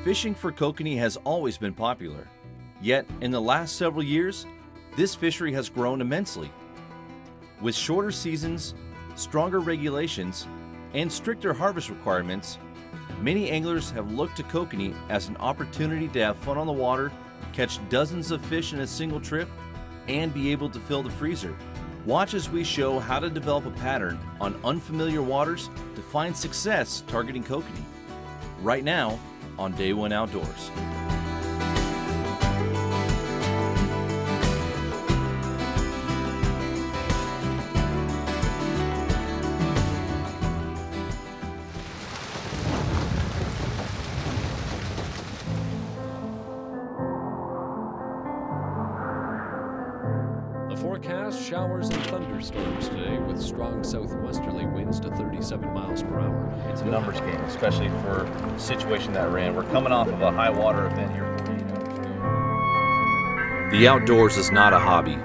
Fishing for kokanee has always been popular, yet in the last several years, this fishery has grown immensely. With shorter seasons, stronger regulations, and stricter harvest requirements, many anglers have looked to kokanee as an opportunity to have fun on the water, catch dozens of fish in a single trip, and be able to fill the freezer. Watch as we show how to develop a pattern on unfamiliar waters to find success targeting kokanee. Right now on Day One Outdoors. The forecast, showers and thunderstorms today with strong southwesterly winds to 37 miles per hour. It's a numbers game, especially for the situation that we're in. We're coming off of a high water event here 48 hours ago. The outdoors is not a hobby.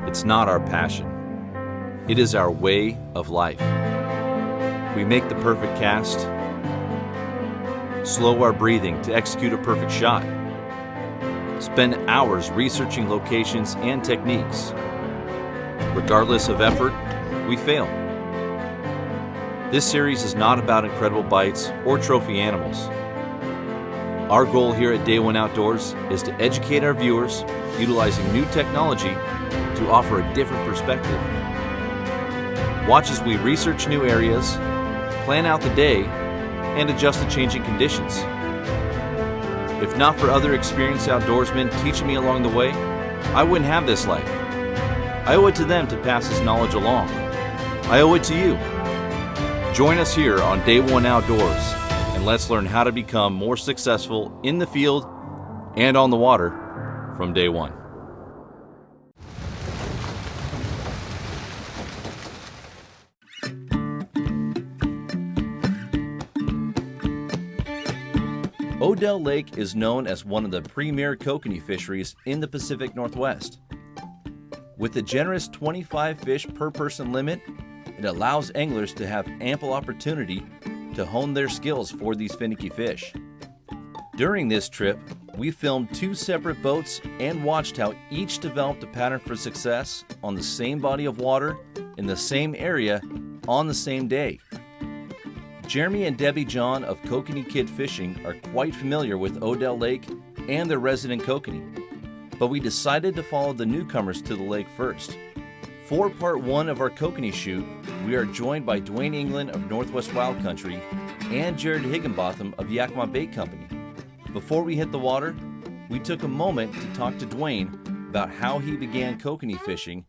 It's not our passion. It is our way of life. We make the perfect cast, slow our breathing to execute a perfect shot, spend hours researching locations and techniques. Regardless of effort, we fail. This series is not about incredible bites or trophy animals. Our goal here at Day One Outdoors is to educate our viewers utilizing new technology to offer a different perspective. Watch as we research new areas, plan out the day, and adjust to changing conditions. If not for other experienced outdoorsmen teaching me along the way, I wouldn't have this life. I owe it to them to pass this knowledge along. I owe it to you. Join us here on Day One Outdoors, and let's learn how to become more successful in the field and on the water from day one. Odell Lake is known as one of the premier kokanee fisheries in the Pacific Northwest. With a generous 25 fish per person limit, it allows anglers to have ample opportunity to hone their skills for these finicky fish. During this trip, we filmed 2 separate boats and watched how each developed a pattern for success on the same body of water in the same area on the same day. Jeremy and Debbie John of Kokanee Kid Fishing are quite familiar with Odell Lake and their resident kokanee, but we decided to follow the newcomers to the lake first. For part 1 of our kokanee shoot, we are joined by Dwayne England of Northwest Wild Country and Jared Higginbotham of Yakima Bait Company. Before we hit the water, we took a moment to talk to Dwayne about how he began kokanee fishing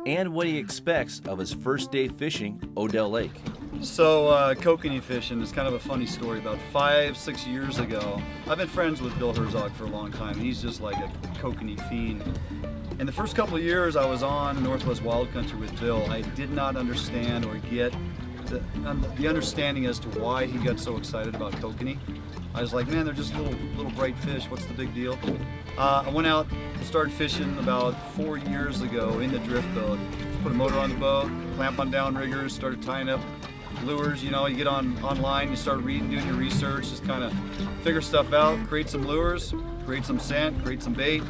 and what he expects of his first day fishing Odell Lake. So kokanee fishing is kind of a funny story. About 5-6 years ago, I've been friends with Bill Herzog for a long time. He's just like a kokanee fiend. In the first couple of years I was on Northwest Wild Country with Bill, I did not understand or get the understanding as to why he got so excited about kokanee. I was like, man, they're just little bright fish. What's the big deal? I went out, started fishing about 4 years ago in the drift boat. Put a motor on the boat, clamp on downriggers, started tying up lures. You know, you get online, you start reading, doing your research, just kind of figure stuff out, create some lures, create some scent, create some bait,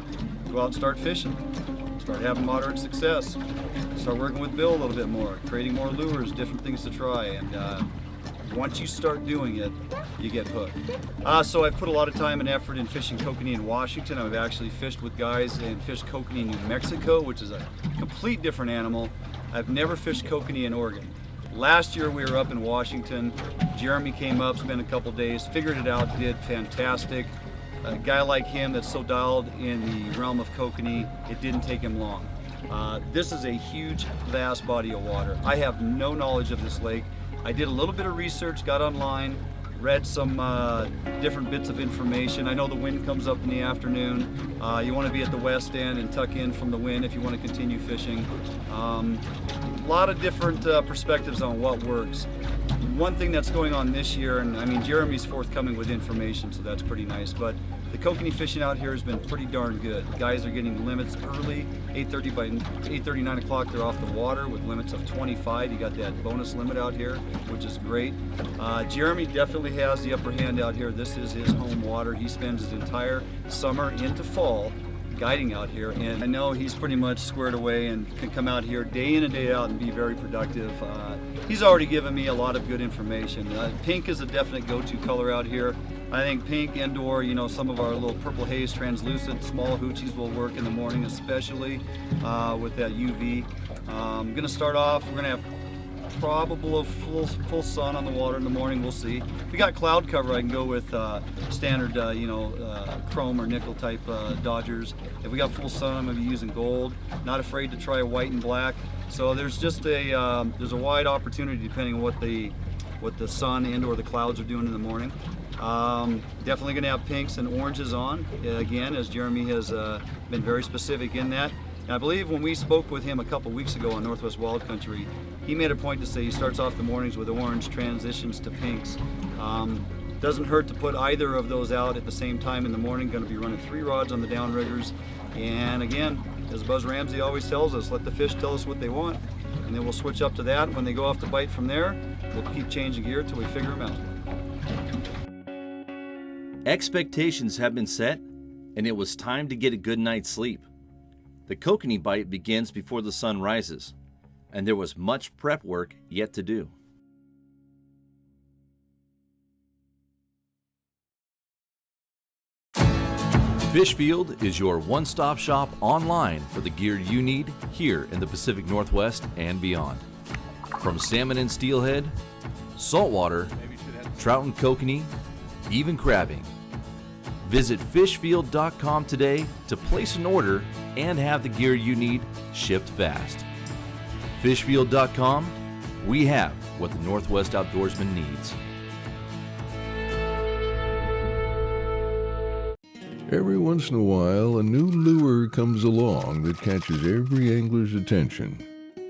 go out and start fishing. Start having moderate success. Start working with Bill a little bit more, creating more lures, different things to try, and once you start doing it, you get hooked. So I've put a lot of time and effort in fishing kokanee in Washington. I've actually fished with guys and fished kokanee in New Mexico, which is a complete different animal. I've never fished kokanee in Oregon. Last year we were up in Washington. Jeremy came up, spent a couple days, figured it out, did fantastic. A guy like him that's so dialed in the realm of kokanee, it didn't take him long. This is a huge, vast body of water. I have no knowledge of this lake. I did a little bit of research, got online, read some different bits of information. I know the wind comes up in the afternoon. You want to be at the west end and tuck in from the wind if you want to continue fishing. A lot of different perspectives on what works. One thing that's going on this year, and I mean Jeremy's forthcoming with information, so that's pretty nice, but the kokanee fishing out here has been pretty darn good. Guys are getting limits early, 8:30 by 8:30, 9 o'clock they're off the water with limits of 25. You got that bonus limit out here, which is great. Jeremy definitely has the upper hand out here. This is his home water. He spends his entire summer into fall guiding out here, and I know he's pretty much squared away and can come out here day in and day out and be very productive. He's already given me a lot of good information. Pink is a definite go-to color out here. I think pink indoor, you know, some of our little purple haze translucent small hoochies will work in the morning, especially with that UV. I'm gonna start off, we're gonna have probable of full sun on the water in the morning. We'll see. If we got cloud cover, I can go with standard, chrome or nickel type Dodgers. If we got full sun, I'm going to be using gold. Not afraid to try white and black. So there's just there's a wide opportunity depending on what the sun and or the clouds are doing in the morning. Definitely going to have pinks and oranges on again, as Jeremy has been very specific in that. And I believe when we spoke with him a couple weeks ago on Northwest Wild Country, he made a point to say he starts off the mornings with orange, transitions to pinks. Doesn't hurt to put either of those out at the same time in the morning. Going to be running 3 rods on the downriggers. And again, as Buzz Ramsey always tells us, let the fish tell us what they want, and then we'll switch up to that. When they go off the bite from there, we'll keep changing gear till we figure them out. Expectations have been set, and it was time to get a good night's sleep. The kokanee bite begins before the sun rises, and there was much prep work yet to do. Fishfield is your one-stop shop online for the gear you need here in the Pacific Northwest and beyond. From salmon and steelhead, saltwater, trout and kokanee, even crabbing. Visit fishfield.com today to place an order and have the gear you need shipped fast. Fishfield.com, we have what the Northwest outdoorsman needs. Every once in a while, a new lure comes along that catches every angler's attention.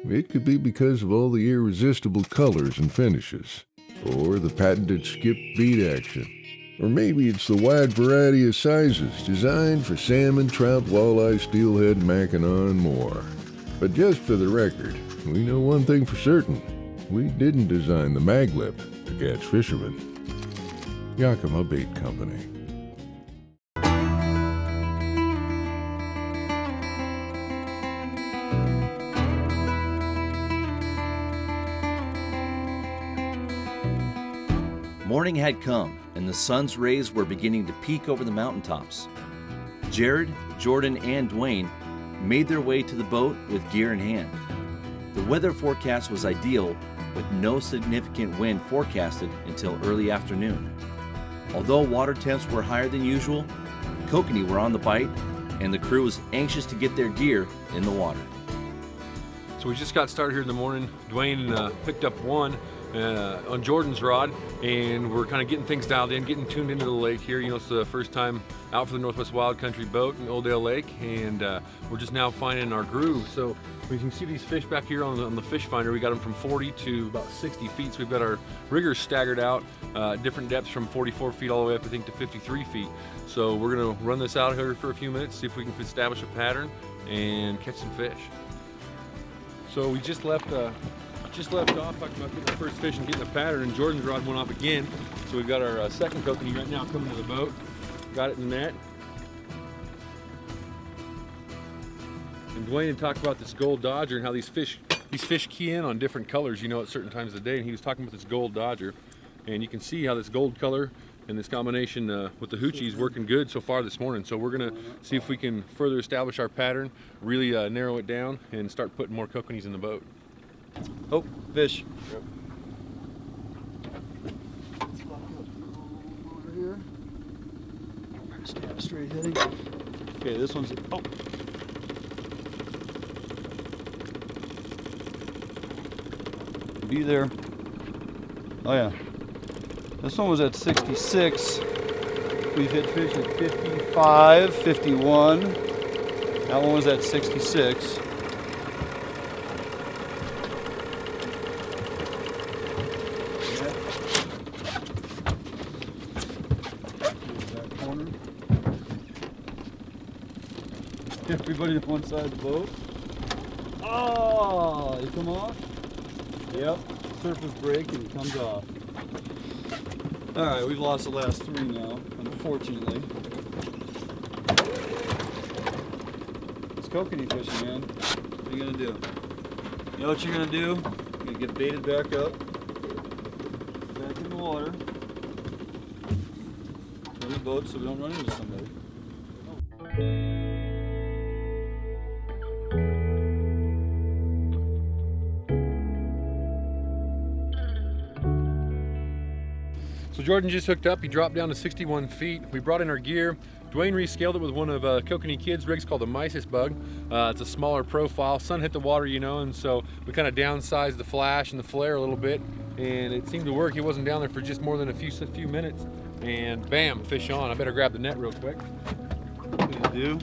It could be because of all the irresistible colors and finishes, or the patented skip beat action. Or maybe it's the wide variety of sizes designed for salmon, trout, walleye, steelhead, mackinaw, and more. But just for the record, we know one thing for certain. We didn't design the maglip to catch fishermen. Yakima Bait Company. Morning had come, and the sun's rays were beginning to peek over the mountaintops. Jared, Jordan, and Dwayne made their way to the boat with gear in hand. The weather forecast was ideal, with no significant wind forecasted until early afternoon. Although water temps were higher than usual, kokanee were on the bite, and the crew was anxious to get their gear in the water. So we just got started here in the morning. Dwayne picked up one on Jordan's rod, and we're kind of getting things dialed in, getting tuned into the lake here. You know, it's the first time out for the Northwest Wild Country boat in Odell Lake, and we're just now finding our groove. So we can see these fish back here on the fish finder. We got them from 40 to about 60 feet. So we've got our riggers staggered out, different depths from 44 feet all the way up, I think, to 53 feet. So we're gonna run this out here for a few minutes, see if we can establish a pattern and catch some fish. So we just left off talking about getting the first fish and getting the pattern, and Jordan's rod went off again. So we've got our second kokanee right now coming to the boat. Got it in the net. And Dwayne had talked about this gold Dodger and how these fish key in on different colors, you know, at certain times of the day. And he was talking about this gold Dodger. And you can see how this gold color and this combination with the hoochie is working good so far this morning. So we're gonna see if we can further establish our pattern, really narrow it down, and start putting more kokanees in the boat. Oh, fish. Yep. Over here. Stand straight heading. Okay, this one's, oh. Be there. Oh yeah. This one was at 66. We've hit fish at 55, 51. That one was at 66. Everybody to one side of the boat. Oh, you come off? Yep. Surface break and it comes off. All right, we've lost the last 3 now, unfortunately. It's kokanee fishing, man. What are you gonna do? You know what you're gonna do? You're gonna get baited back up, back in the water. In the boat so we don't run into somebody. So Jordan just hooked up. He dropped down to 61 feet. We brought in our gear. Dwayne rescaled it with one of Kokanee Kids' rigs called the Mysis Bug. It's a smaller profile. Sun hit the water, you know, and so we kind of downsized the flash and the flare a little bit, and it seemed to work. He wasn't down there for just more than a few minutes, and bam, fish on. I better grab the net real quick. What do you do?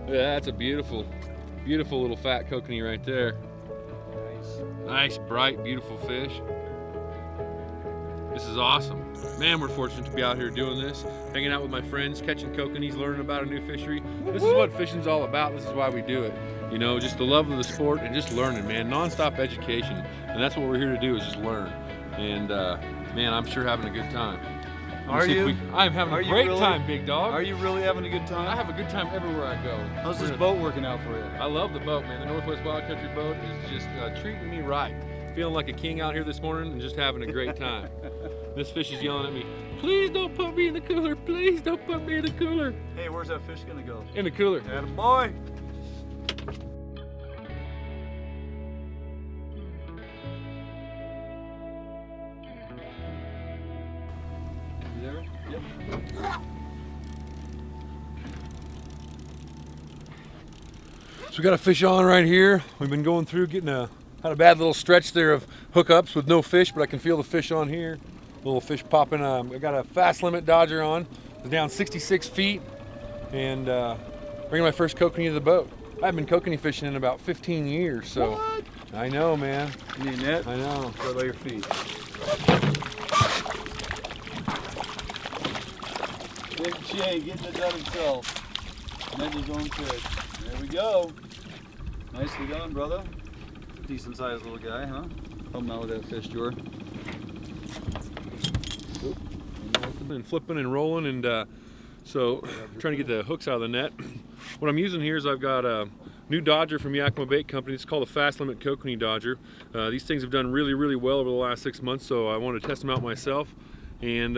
Yeah, that's a beautiful little fat kokanee right there. Nice, bright, beautiful fish. This is awesome. Man, we're fortunate to be out here doing this, hanging out with my friends, catching kokanees, learning about a new fishery. This is what fishing's all about. This is why we do it. You know, just the love of the sport and just learning, man. Non-stop education. And that's what we're here to do, is just learn. And man, I'm sure having a good time. Are you? I'm having a great time, big dog. Are you really having a good time? I have a good time everywhere I go. How's this boat working out for you? I love the boat, man. The Northwest Wild Country boat is just treating me right. Feeling like a king out here this morning and just having a great time. This fish is yelling at me, please don't put me in the cooler. Please don't put me in the cooler. Hey, where's that fish gonna go? In the cooler. Attaboy. There? Yep. So we got a fish on right here. We've been going through, had a bad little stretch there of hookups with no fish, but I can feel the fish on here. Little fish popping. I got a fast limit Dodger on. It's down 66 feet, and bringing my first kokanee to the boat. I've been kokanee fishing in about 15 years, so. What? I know, man. You need a net? I know. Right by your feet. Big Shay getting it done himself. Made his own fish. There we go. Nicely done, brother. Decent sized little guy, huh? Help him out with that fish, Jor. And flipping and rolling, and so trying to get the hooks out of the net. What I'm using here is I've got a new Dodger from Yakima Bait Company. It's called a Fast Limit Kokanee Dodger. These things have done really, really well over the last 6 months, so I wanted to test them out myself. And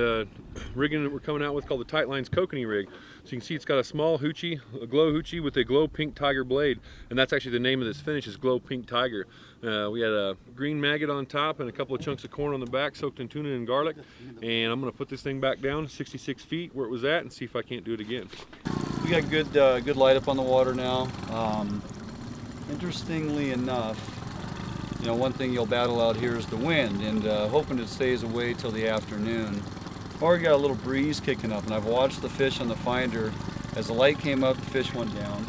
rigging that we're coming out with called the Tight Lines Kokanee rig. So you can see it's got a small hoochie, a glow hoochie with a glow pink tiger blade, and that's actually the name of this finish, is glow pink tiger. We had a green maggot on top and a couple of chunks of corn on the back soaked in tuna and garlic, and I'm going to put this thing back down 66 feet where it was at and see if I can't do it again. We got good light up on the water now. Interestingly enough, you know, one thing you'll battle out here is the wind, and hoping it stays away till the afternoon. Already got a little breeze kicking up, and I've watched the fish on the finder. As the light came up, the fish went down,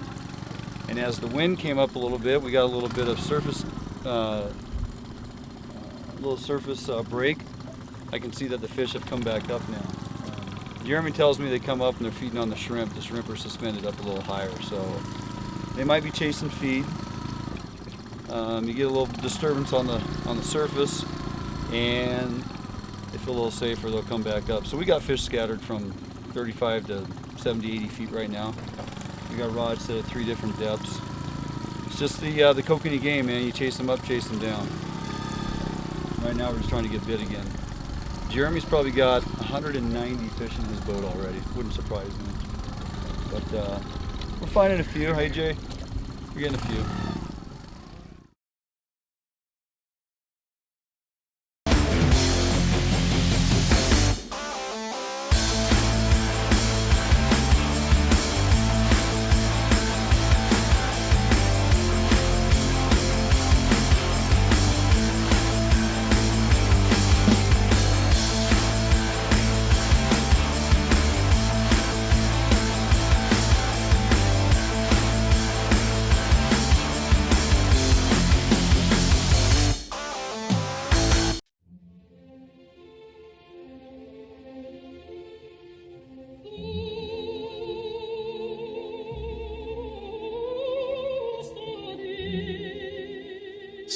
and as the wind came up a little bit, we got a little bit of surface, break. I can see that the fish have come back up now. Jeremy tells me they come up and they're feeding on the shrimp. The shrimp are suspended up a little higher, so they might be chasing feed. You get a little disturbance on the surface, and they feel a little safer, they'll come back up. So we got fish scattered from 35 to 70, 80 feet right now. We got rods set at 3 different depths. It's just the kokanee game, man. You chase them up, chase them down. Right now we're just trying to get bit again. Jeremy's probably got 190 fish in his boat already. Wouldn't surprise me. But we're finding a few. Hey Jay, we're getting a few.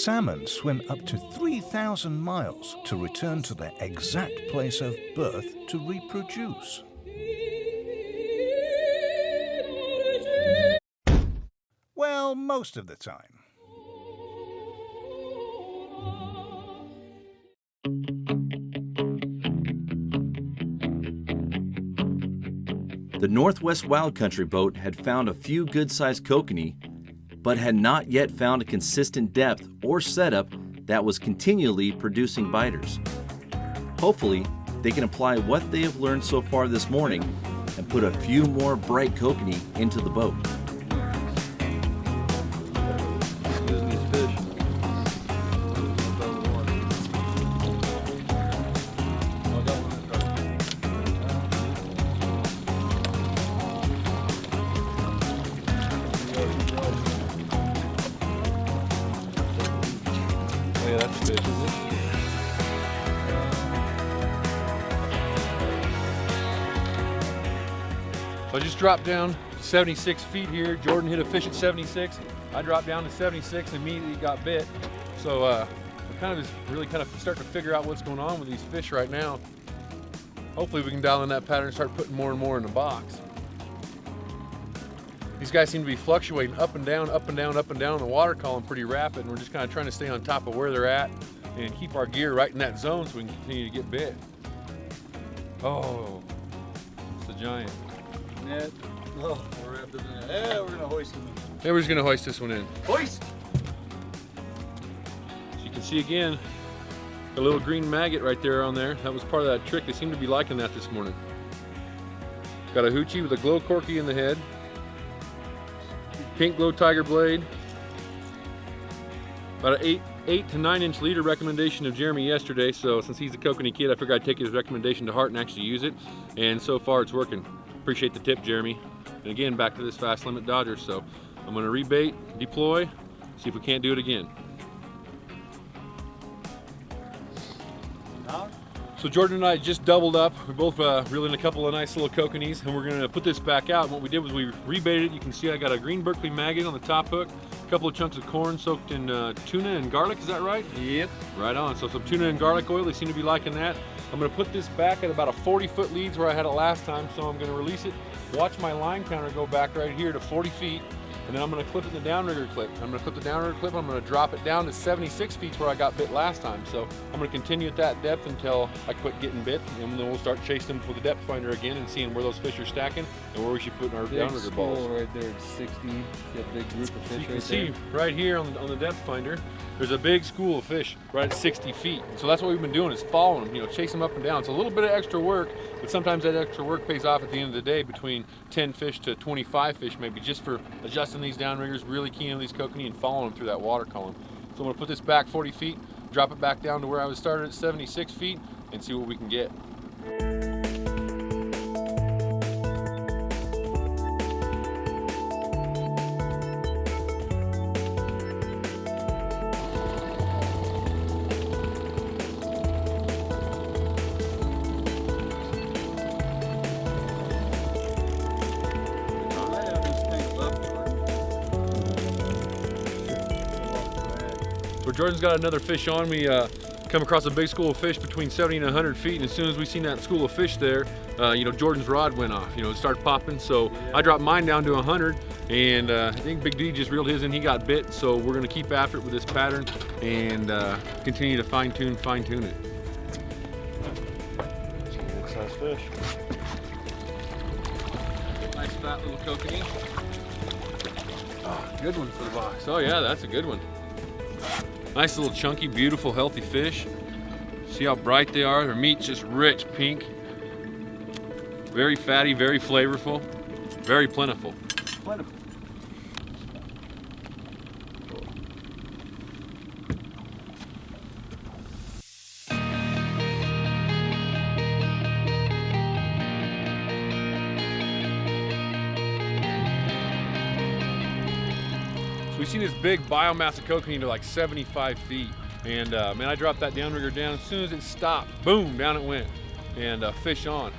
salmon swim up to 3,000 miles to return to their exact place of birth to reproduce. Well, most of the time. The Northwest Wild Country boat had found a few good-sized kokanee, but had not yet found a consistent depth or setup that was continually producing biters. Hopefully, they can apply what they have learned so far this morning and put a few more bright kokanee into the boat. Yeah, that's fish, isn't it? So I just dropped down 76 feet here. Jordan hit a fish at 76. I dropped down to 76 and immediately got bit. So we're kind of just really starting to figure out what's going on with these fish right now. Hopefully we can dial in that pattern and start putting more and more in the box. These guys seem to be fluctuating up and down, up and down, up and down in the water column pretty rapid, and we're just kind of trying to stay on top of where they're at and keep our gear right in that zone so we can continue to get bit. Oh, it's a giant. Net. Oh, we're wrapped up in that. Yeah, we're gonna hoist him in. Yeah, we're just gonna hoist this one in. Hoist! So you can see again, a little green maggot right there on there. That was part of that trick. They seem to be liking that this morning. Got a hoochie with a glow corky in the head. Pink glow tiger blade. About an 8 to 9 inch leader recommendation of Jeremy yesterday. So since he's a kokanee kid, I figured I'd take his recommendation to heart and actually use it. And so far it's working. Appreciate the tip, Jeremy. And again, back to this fast limit Dodger. So I'm gonna rebait, deploy, see if we can't do it again. So Jordan and I just doubled up. We both reeled in a couple of nice little kokanees, and we're gonna put this back out. And what we did was we rebaited it. You can see I got a green Berkeley maggot on the top hook, a couple of chunks of corn soaked in tuna and garlic, is that right? Yep. Right on, so some tuna and garlic oil, they seem to be liking that. I'm gonna put this back at about a 40-foot leads where I had it last time, so I'm gonna release it, watch my line counter go back right here to 40 feet, and then I'm gonna clip it in the downrigger clip. I'm gonna clip the downrigger clip, I'm gonna drop it down to 76 feet where I got bit last time. So I'm gonna continue at that depth until I quit getting bit, and then we'll start chasing them with the depth finder again and seeing where those fish are stacking and where we should put in our downrigger balls. Right there at 60, that big group of fish You can see right here on the depth finder, there's a big school of fish right at 60 feet. So that's what we've been doing, is following them, chase them up and down. It's a little bit of extra work, but sometimes that extra work pays off at the end of the day, between 10 fish to 25 fish maybe, just for adjusting these downriggers, really keying on these kokanee and following them through that water column. So I'm gonna put this back 40 feet, drop it back down to where I was started at 76 feet, and see what we can get. So Jordan's got another fish on. We come across a big school of fish between 70 and 100 feet, and as soon as we seen that school of fish there, Jordan's rod went off. It started popping, so I dropped mine down to 100, and I think Big D just reeled his in. He got bit, so we're gonna keep after it with this pattern and continue to fine tune it. Good size fish. Nice fat little kokanee. Oh, good one for the box. Oh yeah, that's a good one. Nice little chunky, beautiful, healthy fish. See how bright they are? Their meat's just rich pink. Very fatty, very flavorful, very plentiful. Plentiful. So we've seen this big biomass of kokanee to like 75 feet. And man, I dropped that downrigger down. As soon as it stopped, boom, down it went. And fish on.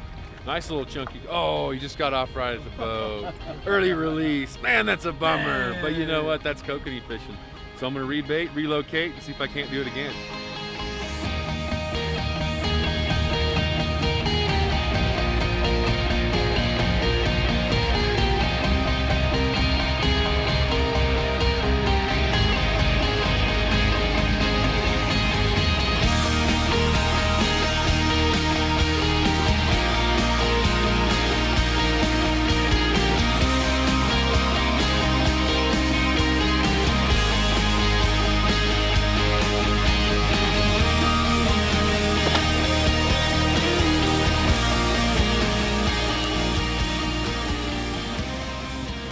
Nice little chunky. Oh, he just got off right at the boat. Early release. Man, that's a bummer. But you know what? That's kokanee fishing. So I'm gonna rebait, relocate, and see if I can't do it again.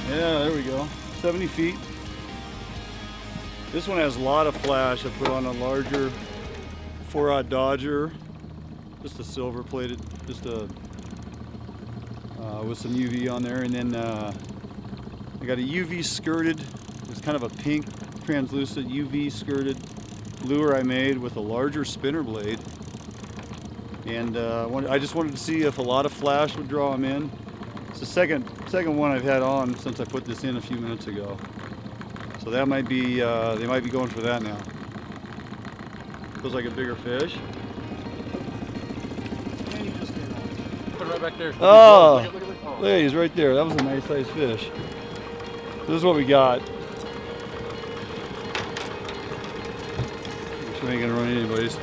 Yeah, there we go. 70 feet. This one has a lot of flash. I put on a larger 4-aught Dodger, just a silver plated, just a with some UV on there, and then I got a UV skirted. It's kind of a pink, translucent UV skirted lure I made with a larger spinner blade, and I just wanted to see if a lot of flash would draw them in. It's the second one I've had on since I put this in a few minutes ago. So that might be, they might be going for that now. Feels like a bigger fish. Put it right back there. Oh, Look at there he's right there. That was a nice sized fish. This is what we got. Sure ain't gonna run anyways.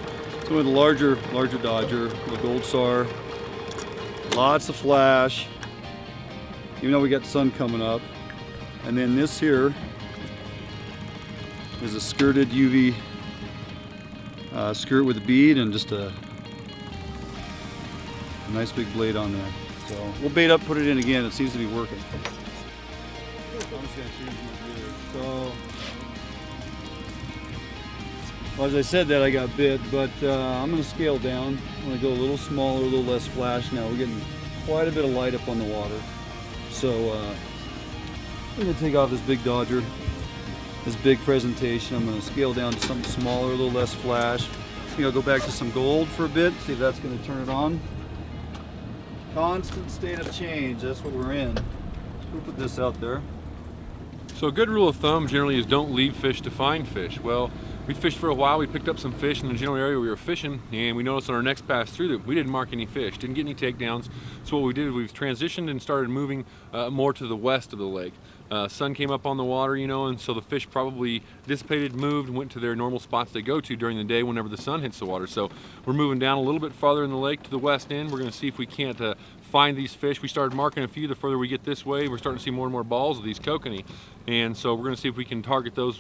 So with a larger Dodger, the Gold Star. Lots of flash. Even though we got sun coming up. And then this here is a skirted UV skirt with a bead and just a nice big blade on there. So we'll bait up, put it in again. It seems to be working. I'm just gonna change my gear. So, well, as I said that I got bit, but I'm gonna scale down. I'm gonna go a little smaller, a little less flash now. We're getting quite a bit of light up on the water. So I'm gonna take off this big Dodger, this big presentation. I'm gonna scale down to something smaller, a little less flash. I think I'll go back to some gold for a bit, see if that's gonna turn it on. Constant state of change, that's what we're in. We'll put this out there. So a good rule of thumb generally is don't leave fish to find fish. Well, we fished for a while, we picked up some fish in the general area we were fishing, and we noticed on our next pass through that we didn't mark any fish, didn't get any takedowns. So what we did is we've transitioned and started moving more to the west of the lake. Sun came up on the water, you know, and so the fish probably dissipated, moved, went to their normal spots they go to during the day whenever the sun hits the water. So we're moving down a little bit farther in the lake to the west end. We're gonna see if we can't find these fish. We started marking a few. The further we get this way, we're starting to see more and more balls of these kokanee, and so we're going to see if we can target those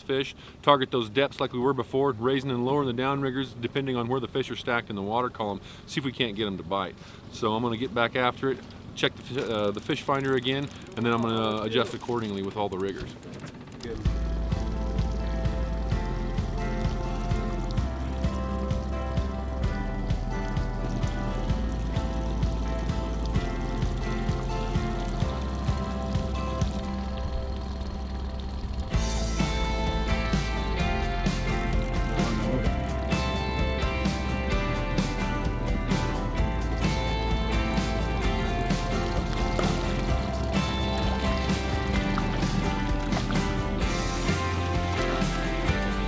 fish, target those depths like we were before, raising and lowering the downriggers depending on where the fish are stacked in the water column. See if we can't get them to bite. So I'm going to get back after it, check the fish finder again, and then I'm going to adjust accordingly with all the riggers. Good.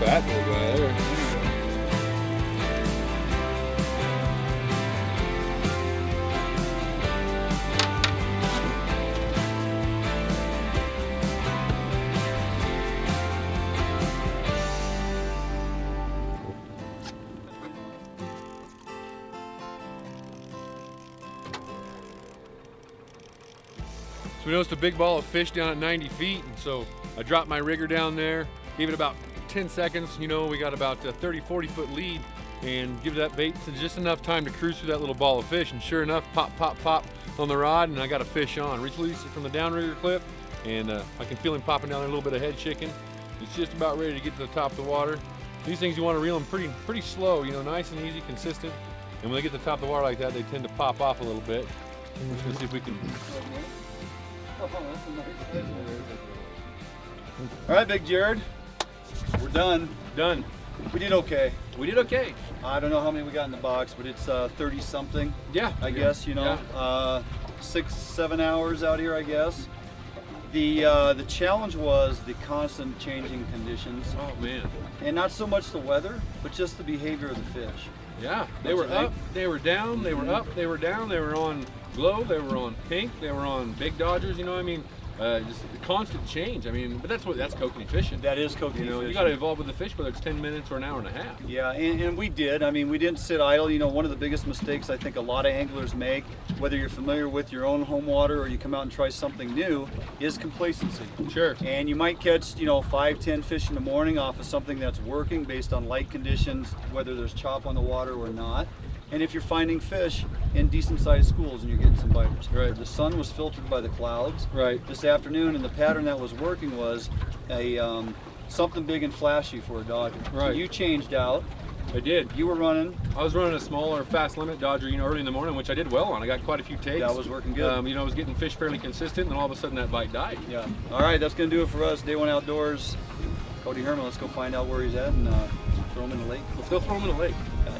Fat little guy there. So we noticed a big ball of fish down at 90 feet, and so I dropped my rigger down there, gave it about 10 seconds. You know, we got about a 30-40 foot lead, and give that bait just enough time to cruise through that little ball of fish, and sure enough, pop, pop, pop on the rod, and I got a fish on. Release it from the downrigger clip, and I can feel him popping down there, a little bit of head shaking. He's just about ready to get to the top of the water. These things you want to reel them pretty slow, you know, nice and easy, consistent. And when they get to the top of the water like that, they tend to pop off a little bit. We're just gonna see if we can. All right, Big Jared, we're done. Done. We did okay. We did okay. I don't know how many we got in the box, but it's 30 something. Yeah. I guess, you know, Yeah. 6-7 hours out here, I guess. The challenge was the constant changing conditions, Oh man. and not so much the weather, but just the behavior of the fish. Yeah, they Don't were you think? up, they were down, they were up, they were down, they were on glow, they were on pink, they were on big dodgers, you know what I mean? Just the constant change. I mean, but that's kokanee fishing. That is kokanee You know, fishing. you got to evolve with the fish, whether it's 10 minutes or an hour and a half. Yeah, and we did. I mean, we didn't sit idle. You know, one of the biggest mistakes I think a lot of anglers make, whether you're familiar with your own home water or you come out and try something new, is complacency. Sure. And you might catch, 5, 10 fish in the morning off of something that's working based on light conditions, whether there's chop on the water or not. And if you're finding fish in decent sized schools and you're getting some biters. Right. The sun was filtered by the clouds Right. this afternoon, and the pattern that was working was a something big and flashy for a dodger. So Right. you changed out. I did. You were running. I was running a smaller fast limit dodger, early in the morning, which I did well on. I got quite a few takes. That was working good. I was getting fish fairly consistent, and then all of a sudden that bite died. Yeah. All right, that's going to do it for us. Day one outdoors. Cody Herman, let's go find out where he's at and throw him in the lake. Let's go throw him in the lake. Okay.